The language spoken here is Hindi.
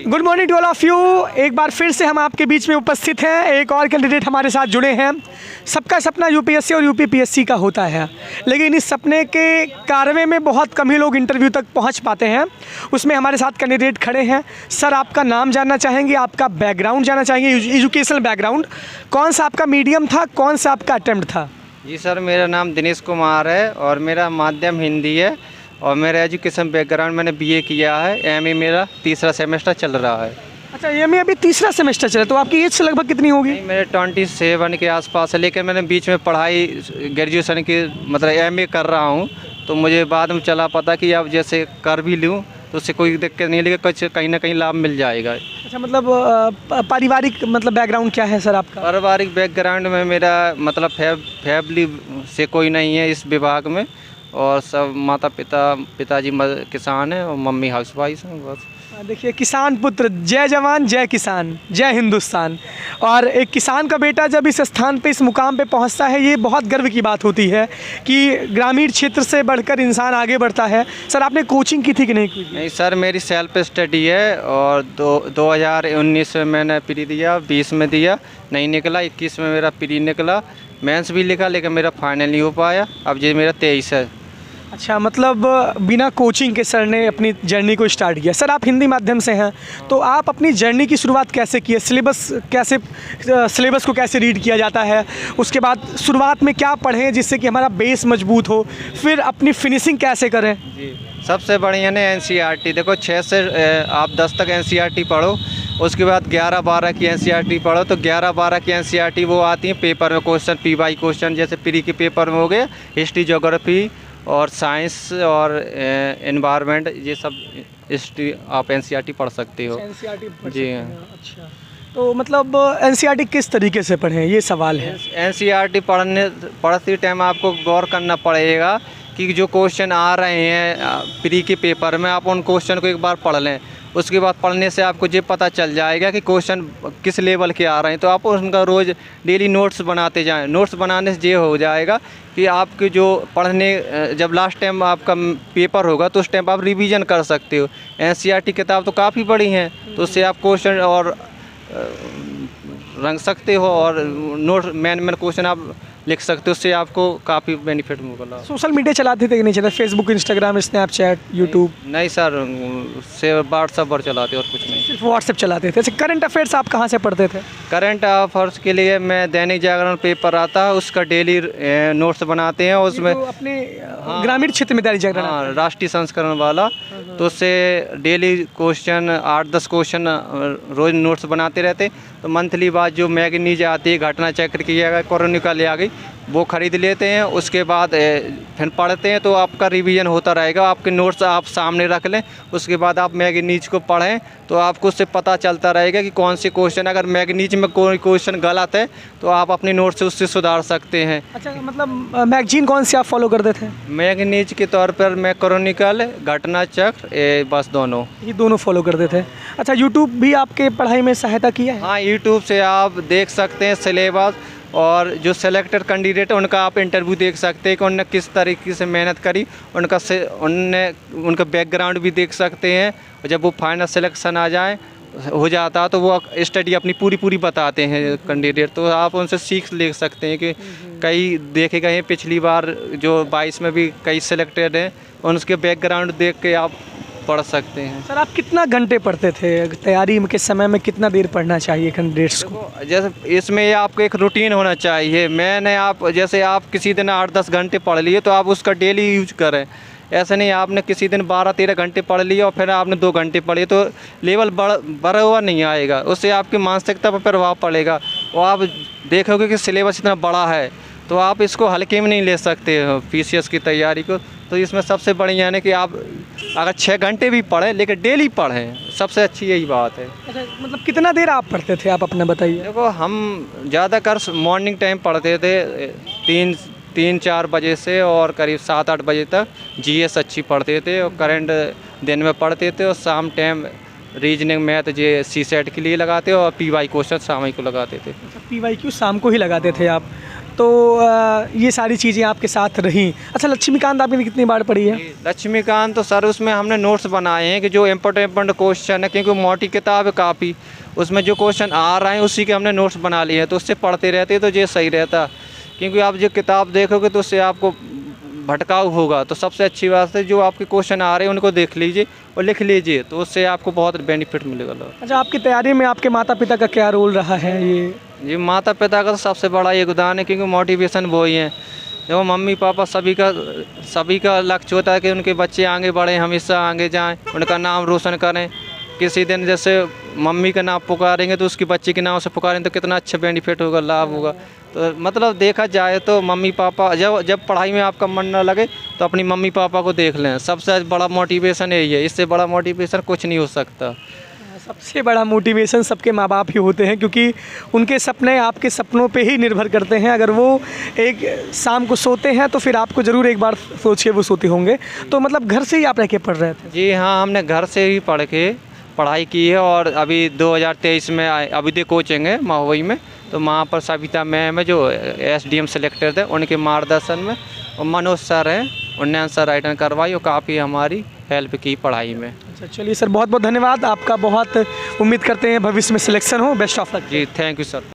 Good morning to all of you. एक बार फिर से हम आपके बीच में उपस्थित हैं। एक और कैंडिडेट हमारे साथ जुड़े हैं। सबका सपना यूपीएससी और यूपीपीएससी का होता है, लेकिन इस सपने के कारवे में बहुत कम ही लोग इंटरव्यू तक पहुंच पाते हैं। उसमें हमारे साथ कैंडिडेट खड़े हैं। सर, आपका नाम जानना चाहेंगे, आपका बैकग्राउंड जानना चाहेंगे, एजुकेशनल बैकग्राउंड, कौन सा आपका मीडियम था, कौन सा आपका अटेम्प्ट था? जी सर, मेरा नाम दिनेश कुमार है और मेरा माध्यम हिंदी है और मेरा एजुकेशन बैकग्राउंड मैंने बीए किया है। एमए मेरा तीसरा सेमेस्टर चल रहा है। अच्छा, एमए अभी तीसरा सेमेस्टर चला, तो आपकी एज लगभग कितनी होगी? मेरे 27 के आसपास है, लेकिन मैंने बीच में पढ़ाई ग्रेजुएशन की मतलब एमए कर रहा हूँ, तो मुझे बाद में चला पता कि अब जैसे कर भी लूँ तो उससे कोई दिक्कत नहीं, लेकिन कुछ कहीं ना कहीं लाभ मिल जाएगा। अच्छा, मतलब पारिवारिक मतलब बैकग्राउंड क्या है सर आपका? पारिवारिक बैकग्राउंड में मेरा मतलब फैमिली से कोई नहीं है इस विभाग में, और सब माता पिताजी किसान हैं और मम्मी हाउसवाइफ हैं बस। देखिए, किसान पुत्र, जय जवान जय किसान जय हिंदुस्तान। और एक किसान का बेटा जब इस स्थान पे, इस मुकाम पे पहुंचता है, ये बहुत गर्व की बात होती है कि ग्रामीण क्षेत्र से बढ़कर इंसान आगे बढ़ता है। सर, आपने कोचिंग की थी कि नहीं की? नहीं सर, मेरी सेल्फ स्टडी है और 2019 में मैंने प्री दिया, 20 में दिया नहीं निकला, 21 में मेरा प्री निकला, मेंस भी लिखा लेकिन मेरा फाइनल नहीं हो पाया। अब ये मेरा 23 है। अच्छा, मतलब बिना कोचिंग के सर ने अपनी जर्नी को स्टार्ट किया। सर, आप हिंदी माध्यम से हैं, तो आप अपनी जर्नी की शुरुआत कैसे की है? सिलेबस को कैसे रीड किया जाता है? उसके बाद शुरुआत में क्या पढ़ें जिससे कि हमारा बेस मजबूत हो, फिर अपनी फिनिशिंग कैसे करें? जी, सबसे बढ़िया ने एनसीईआरटी, देखो 6 से आप 10 तक एनसीईआरटी पढ़ो, उसके बाद 11-12 की एनसीईआरटी पढ़ो, तो 11-12 की एनसीईआरटी वो आती है पेपर में क्वेश्चन, पीवाई क्वेश्चन, जैसे प्री के पेपर में हो गए हिस्ट्री, ज्योग्राफी और साइंस और एनवायरनमेंट, ये सब हिस्ट्री आप एनसीईआरटी पढ़ सकते हो। एनसीईआरटी जी हाँ। अच्छा, तो मतलब एनसीईआरटी किस तरीके से पढ़ें, ये सवाल है। एनसीईआरटी पढ़ते टाइम आपको गौर करना पड़ेगा कि जो क्वेश्चन आ रहे हैं प्री के पेपर में, आप उन क्वेश्चन को एक बार पढ़ लें। उसके बाद पढ़ने से आपको ये पता चल जाएगा कि क्वेश्चन किस लेवल के आ रहे हैं, तो आप उनका रोज़ डेली नोट्स बनाते जाएं। नोट्स बनाने से ये हो जाएगा कि आपके जो पढ़ने, जब लास्ट टाइम आपका पेपर होगा तो उस टाइम आप रिवीजन कर सकते हो। एनसीईआरटी किताब तो काफ़ी बड़ी हैं, तो उससे आप क्वेश्चन और रंग सकते हो और नोट मेन क्वेश्चन आप लिख सकते हो, उससे आपको काफ़ी बेनिफिट मिलेगा। सोशल मीडिया चलाते थे कि नहीं चलाते? Facebook, Instagram, Snapchat, YouTube? नहीं सर, से व्हाट्सएप पर चलाते और कुछ नहीं, सिर्फ व्हाट्सएप चलाते थे। अच्छा, करंट अफेयर्स आप कहाँ से पढ़ते थे? करंट अफेयर्स के लिए मैं दैनिक जागरण पेपर आता है, उसका डेली नोट्स बनाते हैं उसमें। तो अपने ग्रामीण क्षेत्र में दैनिक जागरण? हाँ, राष्ट्रीय संस्करण वाला, तो उससे डेली क्वेश्चन 8-10 क्वेश्चन रोज़ नोट्स बनाते रहते। तो मंथली बाद जो मैगनीज आती है, घटना चक्र की आ गई, क्रॉनिकल आ गई, वो ख़रीद लेते हैं। उसके बाद फिर पढ़ते हैं, तो आपका रिवीजन होता रहेगा। आपके नोट्स आप सामने रख लें, उसके बाद आप मैगनीज को पढ़ें, तो आपको उससे पता चलता रहेगा कि कौन से क्वेश्चन, अगर मैगनीज में कोई क्वेश्चन गलत है तो आप अपने नोट से उससे सुधार सकते हैं। अच्छा, मतलब मैगजीन कौन सी आप फॉलो करते थे? मैगनीज के तौर पर मैं क्रॉनिकल, घटना चक्र, बस दोनों ये दोनों फॉलो करते थे। अच्छा, यूट्यूब भी आपके पढ़ाई में सहायता किया है? हाँ, यूट्यूब से आप देख सकते हैं सिलेबस, और जो सेलेक्टेड कैंडिडेट है उनका आप इंटरव्यू देख सकते हैं कि उन्होंने किस तरीके से मेहनत करी, उनका बैकग्राउंड भी देख सकते हैं। और जब वो फाइनल सिलेक्शन हो जाता तो वो स्टडी अपनी पूरी बताते हैं कैंडिडेट, तो आप उनसे सीख ले सकते हैं कि कई देखे गए हैं पिछली बार जो 22 में भी कई सिलेक्टेड हैं, उनके बैकग्राउंड देख के आप पढ़ सकते हैं। सर, आप कितना घंटे पढ़ते थे तैयारी के समय में? कितना देर पढ़ना चाहिए कैंडिडेट्स को? जैसे इसमें आपको एक रूटीन होना चाहिए। जैसे आप किसी दिन 8-10 घंटे पढ़ लिए तो आप उसका डेली यूज करें। ऐसा नहीं आपने किसी दिन 12-13 घंटे पढ़ लिए और फिर आपने 2 घंटे पढ़े, तो लेवल बढ़ा हुआ नहीं आएगा, उससे आपकी मानसिकता पर प्रभाव पड़ेगा। और आप देखोगे कि सिलेबस इतना बड़ा है, तो आप इसको हल्के में नहीं ले सकते हो पीसीएस की तैयारी को। तो इसमें सबसे बढ़िया है कि आप अगर 6 घंटे भी पढ़ें, लेकिन डेली पढ़ें, सबसे अच्छी यही बात है। अच्छा, मतलब कितना देर आप पढ़ते थे, आप अपना बताइए। देखो, हम ज़्यादातर मॉर्निंग टाइम पढ़ते थे 3-4 बजे से और करीब 7-8 बजे तक। जीएस अच्छी पढ़ते थे और करंट दिन में पढ़ते थे, और शाम टाइम रीजनिंग, मैथ जे सीसेट के लिए लगाते और पीवाई क्वेश्चन शाम को लगाते थे। पीवाईक्यू शाम को ही लगाते थे आप? तो ये सारी चीज़ें आपके साथ रहीं। अच्छा, लक्ष्मीकांत आपने कितनी बार पढ़ी है? लक्ष्मीकांत तो सर उसमें हमने नोट्स बनाए हैं कि जो इम्पोर्टेंट क्वेश्चन है, क्योंकि मोटी किताब है काफ़ी, उसमें जो क्वेश्चन आ रहे हैं उसी के हमने नोट्स बना लिए हैं, तो उससे पढ़ते रहते तो ये सही रहता। क्योंकि आप जो किताब देखोगे तो उससे आपको भटकाव होगा, तो सबसे अच्छी बात है जो आपके क्वेश्चन आ रहे हैं उनको देख लीजिए और लिख लीजिए, तो उससे आपको बहुत बेनिफिट मिलेगा। अच्छा, आपकी तैयारी में आपके माता पिता का क्या रोल रहा है? जी माता पिता का तो सबसे बड़ा योगदान है, क्योंकि मोटिवेशन वो ही हैं। देखो मम्मी पापा सभी का लक्ष्य होता है कि उनके बच्चे आगे बढ़ें, हमेशा आगे जाएं, उनका नाम रोशन करें। किसी दिन जैसे मम्मी का नाम पुकारेंगे तो उसकी बच्चे के नाम से पुकारेंगे तो कितना अच्छा बेनिफिट होगा, लाभ होगा। तो मतलब देखा जाए तो मम्मी पापा जब पढ़ाई में आपका मन ना लगे तो अपनी मम्मी पापा को देख लें, सबसे बड़ा मोटिवेशन यही है, इससे बड़ा मोटिवेशन कुछ नहीं हो सकता। सबसे बड़ा मोटिवेशन सबके माँ बाप ही होते हैं, क्योंकि उनके सपने आपके सपनों पे ही निर्भर करते हैं। अगर वो एक शाम को सोते हैं तो फिर आपको ज़रूर एक बार सोचिए वो सोते होंगे। तो मतलब घर से ही आप रह के पढ़ रहे थे? जी हाँ, हमने घर से ही पढ़ाई की है, और अभी 2023 में अभिदय कोचिंग है महुई में, तो वहाँ पर सविता मैम है जो SDM सेलेक्टेड थे, उनके मार्गदर्शन में, और मनोज सर हैं, उन्होंने आंसर राइटिंग करवाई और काफ़ी हमारी हेल्प की पढ़ाई में। अच्छा, चलिए सर, बहुत बहुत धन्यवाद आपका। बहुत उम्मीद करते हैं भविष्य में सिलेक्शन हो। Best of luck. जी थैंक यू सर।